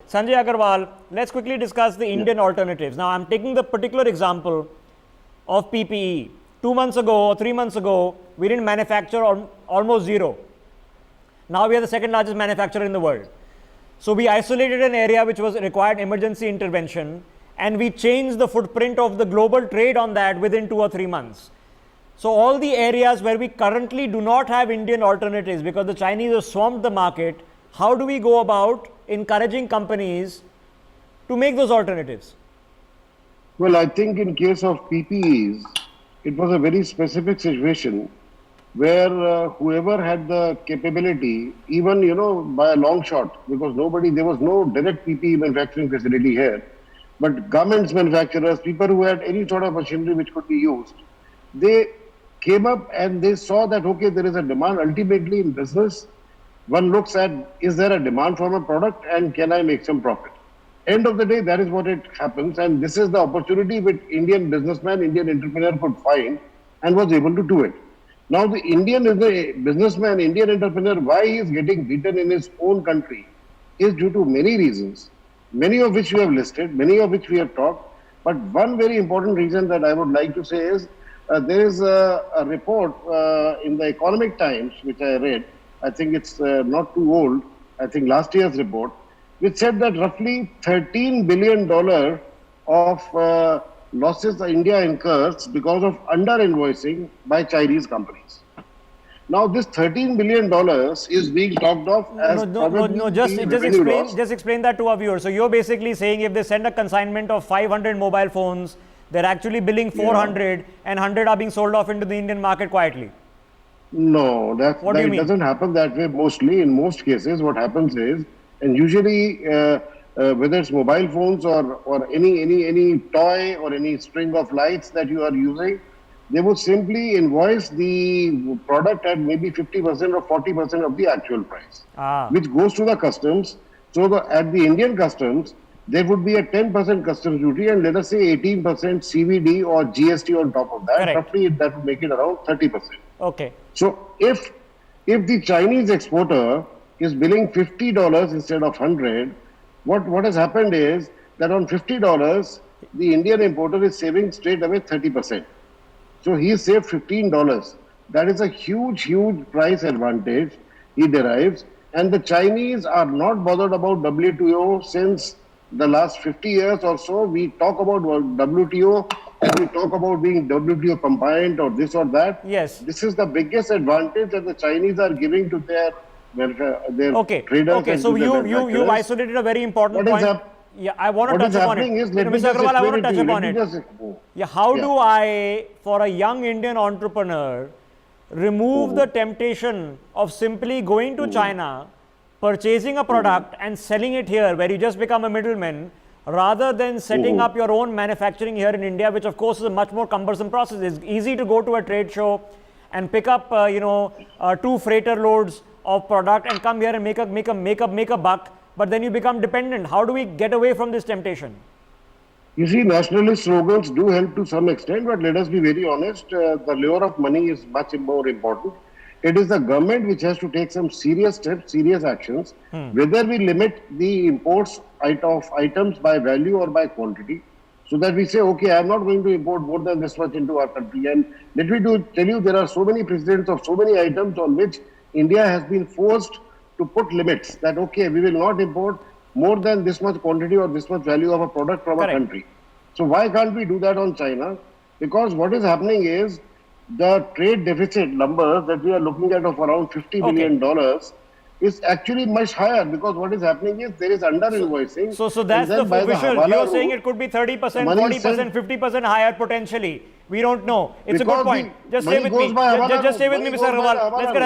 Sanjay Aggarwal, let's quickly discuss the Indian alternatives. Now, I'm taking the particular example of PPE. 2 months ago or 3 months ago, we didn't manufacture almost zero. Now we are the second largest manufacturer in the world. So we isolated an area which was required emergency intervention, and we changed the footprint of the global trade on that within 2 or 3 months. So all the areas where we currently do not have Indian alternatives because the Chinese have swamped the market, how do we go about encouraging companies to make those alternatives? Well, I think in case of PPEs, it was a very specific situation where whoever had the capability, even, by a long shot, because there was no direct PPE manufacturing facility here, but garments manufacturers, people who had any sort of machinery which could be used, they came up and they saw that, okay, there is a demand. Ultimately in business, one looks at, is there a demand for a product and can I make some profit? End of the day, that is what it happens, and this is the opportunity which Indian businessman, Indian entrepreneur could find and was able to do it. Now the Indian businessman, Indian entrepreneur, why he is getting beaten in his own country is due to many reasons, many of which we have listed, many of which we have talked. But one very important reason that I would like to say is there is a report in the Economic Times which I read. I think it's not too old, I think last year's report, which said that roughly $13 billion of losses India incurs because of under-invoicing by Chinese companies. Now, this $13 billion is being talked of as just explain that to our viewers. So you're basically saying if they send a consignment of 500 mobile phones, they're actually billing 400 and 100 are being sold off into the Indian market quietly. No, it doesn't happen that way mostly. In most cases, what happens is, and usually whether it's mobile phones or any toy or any string of lights that you are using, they would simply invoice the product at maybe 50% or 40% of the actual price, which goes to the customs. So at the Indian customs, there would be a 10% customs duty and let us say 18% CVD or GST on top of that. Correct. Roughly that would make it around 30%. Okay. So if the Chinese exporter is billing $50 instead of 100, what has happened is that on $50, the Indian importer is saving straight away 30%. So he saved $15. That is a huge, huge price advantage he derives. And the Chinese are not bothered about WTO since the last 50 years or so. We talk about WTO and we talk about being WTO compliant or this or that. Yes. This is the biggest advantage that the Chinese are giving to their traders. Okay, so you've isolated a very important point. Yeah, I want to touch upon it. Mr. Aggarwal, I want to touch upon it. Yeah, how do I, for a young Indian entrepreneur, remove the temptation of simply going to China, purchasing a product and selling it here, where you just become a middleman, rather than setting up your own manufacturing here in India, which of course is a much more cumbersome process. It's easy to go to a trade show and pick up, 2 freighter loads of product and come here and make a buck, but then you become dependent. How do we get away from this temptation? You see, nationalist slogans do help to some extent, but let us be very honest, the lure of money is much more important. It is the government which has to take some serious steps, serious actions, whether we limit the imports of items by value or by quantity, so that we say, okay, I am not going to import more than this much into our country. And let me tell you, there are so many precedents of so many items on which India has been forced to put limits that, okay, we will not import more than this much quantity or this much value of a product from a country. So why can't we do that on China? Because what is happening is the trade deficit numbers that we are looking at of around $50 billion is actually much higher, because what is happening is there is under-invoicing. So that's the official. You're saying it could be 30%, 40%, 50% higher potentially. We don't know. It's a good point. Just stay with me. Just stay with me, Mr. Aggarwal. Let's get